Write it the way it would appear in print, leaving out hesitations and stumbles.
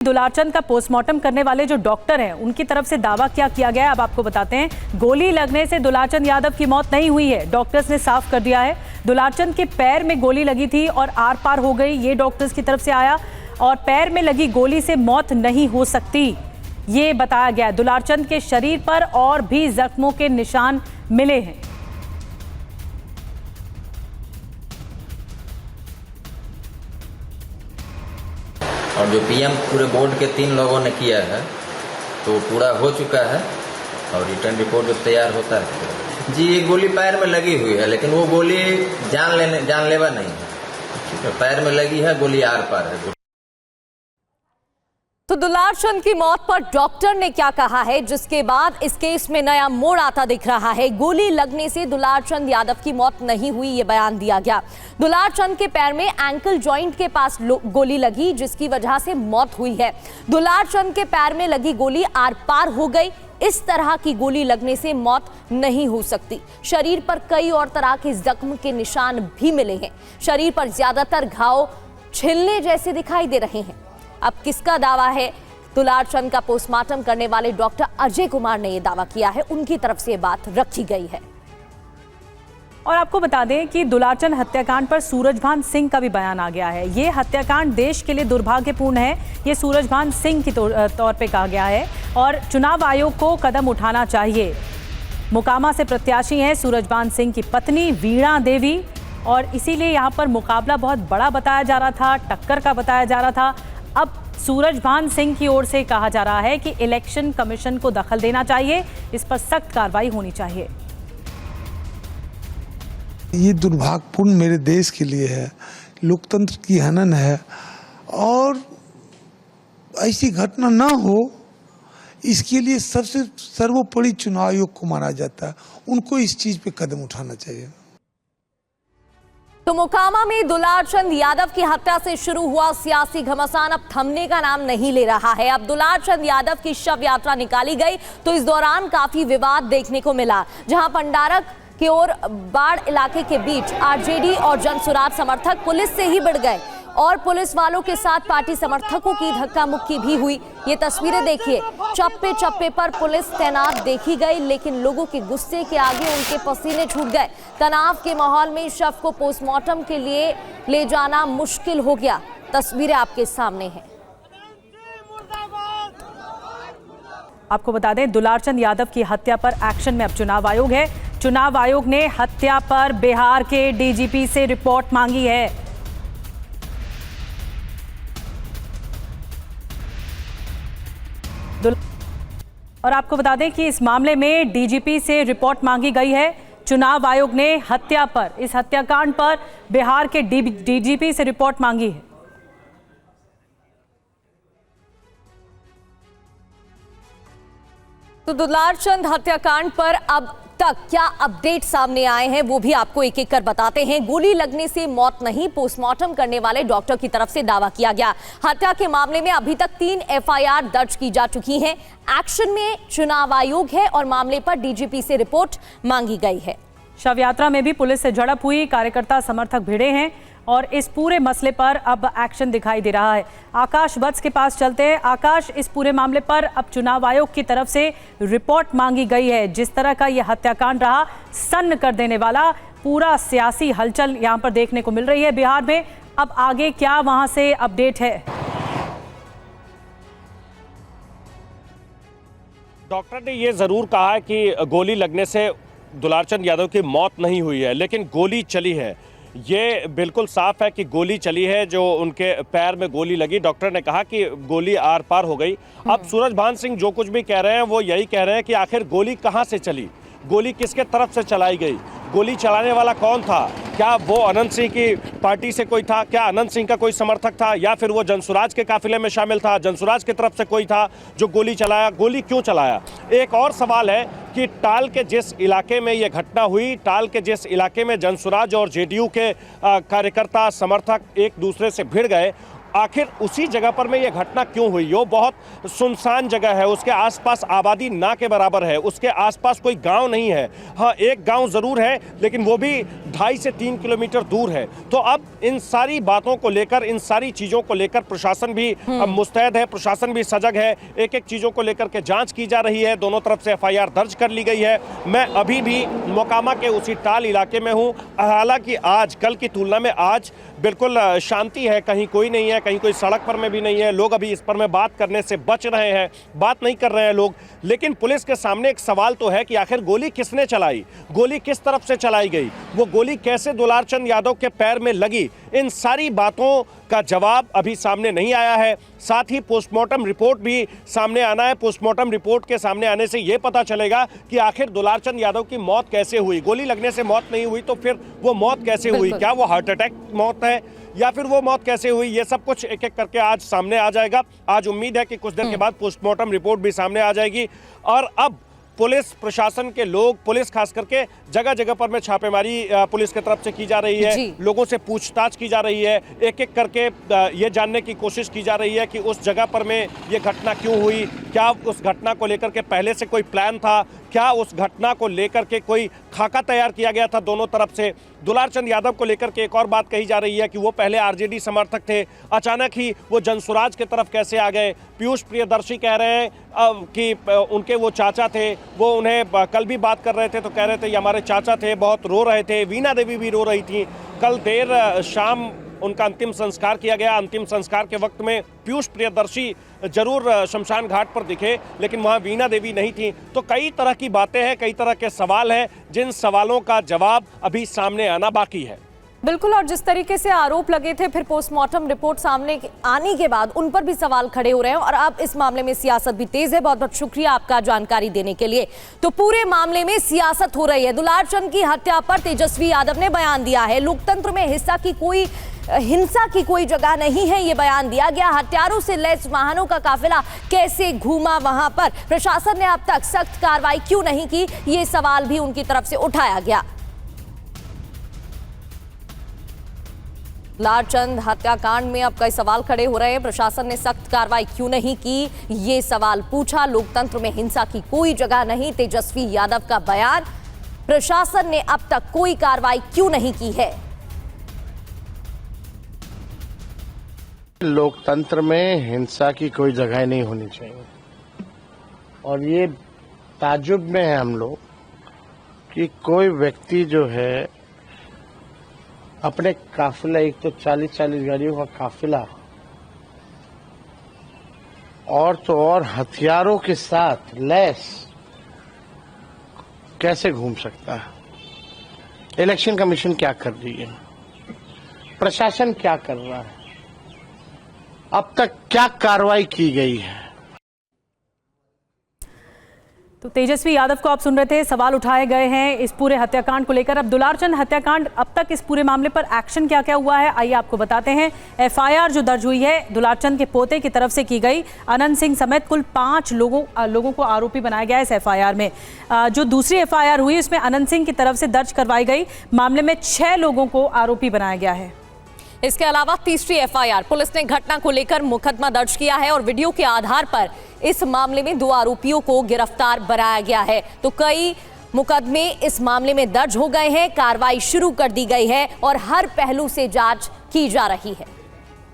दुलारचंद का पोस्टमार्टम करने वाले जो डॉक्टर हैं उनकी तरफ से दावा क्या किया गया है अब आपको बताते हैं। गोली लगने से दुलारचंद यादव की मौत नहीं हुई है, डॉक्टर्स ने साफ कर दिया है। दुलारचंद के पैर में गोली लगी थी और आर पार हो गई, ये डॉक्टर्स की तरफ से आया और पैर में लगी गोली से मौत नहीं हो सकती, ये बताया गया। दुलारचंद के शरीर पर और भी जख्मों के निशान मिले हैं। और जो पीएम पूरे बोर्ड के 3 लोगों ने किया है तो पूरा हो चुका है और रिटर्न रिपोर्ट जब तैयार होता है। जी, ये गोली पैर में लगी हुई है, लेकिन वो गोली जानलेवा नहीं है। पैर में लगी है, गोली आर पार है। तो दुलारचंद की मौत पर डॉक्टर ने क्या कहा है, जिसके बाद इस केस में नया मोड़ आता दिख रहा है। गोली लगने से दुलारचंद यादव की मौत नहीं हुई, ये बयान दिया गया। दुलारचंद के पैर में एंकल जॉइंट के पास गोली लगी, जिसकी वजह से मौत हुई है। दुलारचंद के पैर में लगी गोली आर पार हो गई। इस तरह की गोली लगने से मौत नहीं हो सकती। शरीर पर कई और तरह के जख्म के निशान भी मिले हैं। शरीर पर ज्यादातर घाव छिलने जैसे दिखाई दे रहे हैं। अब किसका दावा है? दुलारचंद का पोस्टमार्टम करने वाले डॉक्टर अजय कुमार ने यह दावा किया है, उनकी तरफ से बात रखी गई है। और आपको बता दें कि दुलारचंद हत्याकांड पर सूरजभान सिंह का भी बयान आ गया है। ये हत्याकांड देश के लिए दुर्भाग्यपूर्ण है, ये सूरजभान सिंह की तौर पे कहा गया है और चुनाव आयोग को कदम उठाना चाहिए। मोकामा से प्रत्याशी हैं सूरजभान सिंह की पत्नी वीणा देवी और इसीलिए यहाँ पर मुकाबला बहुत बड़ा बताया जा रहा था, टक्कर का बताया जा रहा था। अब सूरजभान सिंह की ओर से कहा जा रहा है कि इलेक्शन कमीशन को दखल देना चाहिए, इस पर सख्त कार्रवाई होनी चाहिए। ये दुर्भाग्यपूर्ण मेरे देश के लिए है, लोकतंत्र की हनन है और ऐसी घटना ना हो, इसके लिए सबसे सर्वोपरि चुनाव आयोग को माना जाता है। उनको इस चीज पे कदम उठाना चाहिए। तो मोकामा में दुलारचंद यादव की हत्या से शुरू हुआ सियासी घमासान अब थमने का नाम नहीं ले रहा है। अब दुलारचंद यादव की शव यात्रा निकाली गई तो इस दौरान काफी विवाद देखने को मिला, जहां पंडारक की ओर बाढ़ इलाके के बीच आरजेडी और जनसुराज समर्थक पुलिस से ही भिड़ गए और पुलिस वालों के साथ पार्टी समर्थकों की धक्का मुक्की भी हुई। ये तस्वीरें देखिए, चप्पे चप्पे पर पुलिस तैनात देखी गई, लेकिन लोगों के गुस्से के आगे उनके पसीने छूट गए। तनाव के माहौल में शव को पोस्टमार्टम के लिए ले जाना मुश्किल हो गया। तस्वीरें आपके सामने हैं। आपको बता दें, दुलारचंद यादव की हत्या पर एक्शन में अब चुनाव आयोग है। चुनाव आयोग ने हत्या पर बिहार के डीजीपी से रिपोर्ट मांगी है। और आपको बता दें कि इस मामले में डीजीपी से रिपोर्ट मांगी गई है। चुनाव आयोग ने हत्या पर, इस हत्याकांड पर बिहार के डीजीपी से रिपोर्ट मांगी है। तो दुलारचंद हत्याकांड पर अब तक क्या अपडेट सामने आए हैं वो भी आपको एक एक कर बताते हैं। गोली लगने से मौत नहीं, पोस्टमार्टम करने वाले डॉक्टर की तरफ से दावा किया गया। हत्या के मामले में अभी तक 3 एफआईआर दर्ज की जा चुकी हैं। एक्शन में चुनाव आयोग है और मामले पर डीजीपी से रिपोर्ट मांगी गई है। शव यात्रा में भी पुलिस से झड़प हुई, कार्यकर्ता समर्थक भिड़े हैं और इस पूरे मसले पर अब एक्शन दिखाई दे रहा है। आकाश वत्स के पास चलते हैं। आकाश, इस पूरे मामले पर अब चुनाव आयोग की तरफ से रिपोर्ट मांगी गई है। जिस तरह का यह हत्याकांड रहा, सन्न कर देने वाला, पूरा सियासी हलचल यहां पर देखने को मिल रही है बिहार में। अब आगे क्या वहां से अपडेट है? डॉक्टर ने ये जरूर कहा है कि गोली लगने से दुलारचंद यादव की मौत नहीं हुई है, लेकिन गोली चली है। ये बिल्कुल साफ है कि गोली चली है, जो उनके पैर में गोली लगी। डॉक्टर ने कहा कि गोली आर पार हो गई। अब सूरजभान सिंह जो कुछ भी कह रहे हैं वो यही कह रहे हैं कि आखिर गोली कहां से चली, गोली किसके तरफ से चलाई गई, गोली चलाने वाला कौन था, क्या वो अनंत सिंह की पार्टी से कोई था, क्या अनंत सिंह का कोई समर्थक था, या फिर वो जनसुराज के काफिले में शामिल था, जनसुराज की तरफ से कोई था जो गोली चलाया, गोली क्यों चलाया। एक और सवाल है कि टाल के जिस इलाके में ये घटना हुई, टाल के जिस इलाके में जनसुराज और जेडीयू के कार्यकर्ता समर्थक एक दूसरे से भिड़ गए, आखिर उसी जगह पर में ये घटना क्यों हुई। वो बहुत सुनसान जगह है, उसके आसपास आबादी ना के बराबर है, उसके आसपास कोई गांव नहीं है। हाँ, एक गांव ज़रूर है, लेकिन वो भी 2.5 से 3 किलोमीटर दूर है। तो अब इन सारी बातों को लेकर, इन सारी चीज़ों को लेकर प्रशासन भी मुस्तैद है, प्रशासन भी सजग है। एक एक चीज़ों को लेकर के जांच की जा रही है, दोनों तरफ से FIR दर्ज कर ली गई है। मैं अभी भी मोकामा के उसी टाल इलाके में हूँ। हालांकि आज कल की तुलना में आज बिल्कुल शांति है, कहीं कोई नहीं है, कहीं कोई सड़क पर में भी नहीं है। लोग अभी इस पर में बात करने से बच रहे हैं, बात नहीं कर रहे हैं लोग। लेकिन पुलिस के सामने एक सवाल तो है कि आखिर गोली किसने चलाई, गोली किस तरफ से चलाई गई, वो गोली कैसे दुलारचंद यादव के पैर में लगी, इन सारी बातों का जवाब अभी सामने नहीं आया है। साथ ही पोस्टमार्टम रिपोर्ट भी सामने आना है। पोस्टमार्टम रिपोर्ट के सामने आने से ये पता चलेगा कि आखिर दुलारचंद यादव की मौत कैसे हुई। गोली लगने से मौत नहीं हुई तो फिर वो मौत कैसे हुई, क्या वो हार्ट अटैक मौत है या फिर वो मौत कैसे हुई, ये सब कुछ एक एक करके आज सामने आ जाएगा। आज उम्मीद है कि कुछ देर के बाद पोस्टमार्टम रिपोर्ट भी सामने आ जाएगी। और अब पुलिस प्रशासन के लोग, पुलिस खास करके जगह जगह पर में छापेमारी पुलिस की तरफ से की जा रही है, लोगों से पूछताछ की जा रही है, एक एक करके ये जानने की कोशिश की जा रही है कि उस जगह पर में ये घटना क्यों हुई, क्या उस घटना को लेकर के पहले से कोई प्लान था, क्या उस घटना को लेकर के कोई खाका तैयार किया गया था दोनों तरफ से। दुलारचंद यादव को लेकर के एक और बात कही जा रही है कि वो पहले आरजेडी समर्थक थे, अचानक ही वो जनसुराज की तरफ कैसे आ गए। पीयूष प्रियदर्शी कह रहे हैं कि उनके वो चाचा थे, वो उन्हें कल भी बात कर रहे थे तो कह रहे थे ये हमारे चाचा थे, बहुत रो रहे थे। वीणा देवी भी रो रही थी। कल देर शाम उनका अंतिम संस्कार किया गया। अंतिम संस्कार के वक्त में पीयूष प्रियदर्शी जरूर शमशान घाट पर दिखे, लेकिन वहाँ वीणा देवी नहीं थी। तो कई तरह की बातें हैं, कई तरह के सवाल हैं, जिन सवालों का जवाब अभी सामने आना बाकी है। बिल्कुल, और जिस तरीके से आरोप लगे थे फिर पोस्टमार्टम रिपोर्ट सामने आने के बाद उन पर भी सवाल खड़े हो रहे हैं और अब इस मामले में सियासत भी तेज है। बहुत बहुत शुक्रिया आपका जानकारी देने के लिए। तो पूरे मामले में सियासत हो रही है। दुलारचंद की हत्या पर तेजस्वी यादव ने बयान दिया है, लोकतंत्र में हिंसा की कोई जगह नहीं है, ये बयान दिया गया। हथियारों से लैस वाहनों का काफिला कैसे घूमा वहां पर, प्रशासन ने अब तक सख्त कार्रवाई क्यों नहीं की, ये सवाल भी उनकी तरफ से उठाया गया। दुलारचंद हत्याकांड में अब कई सवाल खड़े हो रहे हैं। प्रशासन ने सख्त कार्रवाई क्यों नहीं की, ये सवाल पूछा। लोकतंत्र में हिंसा की कोई जगह नहीं, तेजस्वी यादव का बयान। प्रशासन ने अब तक कोई कार्रवाई क्यों नहीं की है। लोकतंत्र में हिंसा की कोई जगह नहीं होनी चाहिए और ये ताज्जुब में है हम लोग कि कोई व्यक्ति जो है अपने काफिला, एक तो 40-40 गाड़ियों का काफिला और तो और हथियारों के साथ लैस कैसे घूम सकता है। इलेक्शन कमीशन क्या कर रही है, प्रशासन क्या कर रहा है, अब तक क्या कार्रवाई की गई है। तो तेजस्वी यादव को आप सुन रहे थे, सवाल उठाए गए हैं इस पूरे हत्याकांड को लेकर। अब दुलारचंद हत्याकांड, अब तक इस पूरे मामले पर एक्शन क्या क्या हुआ है, आइए आपको बताते हैं। FIR जो दर्ज हुई है दुलारचंद के पोते की तरफ से की गई, अनंत सिंह समेत कुल 5 लोगों को आरोपी बनाया गया है इस FIR में। जो दूसरी FIR हुई उसमें अनंत सिंह की तरफ से दर्ज करवाई गई मामले में 6 लोगों को आरोपी बनाया गया है। इसके अलावा तीसरी FIR पुलिस ने घटना को लेकर मुकदमा दर्ज किया है और वीडियो के आधार पर इस मामले में 2 आरोपियों को गिरफ्तार बनाया गया है। तो कई मुकदमे इस मामले में दर्ज हो गए हैं, कार्रवाई शुरू कर दी गई है और हर पहलू से जांच की जा रही है।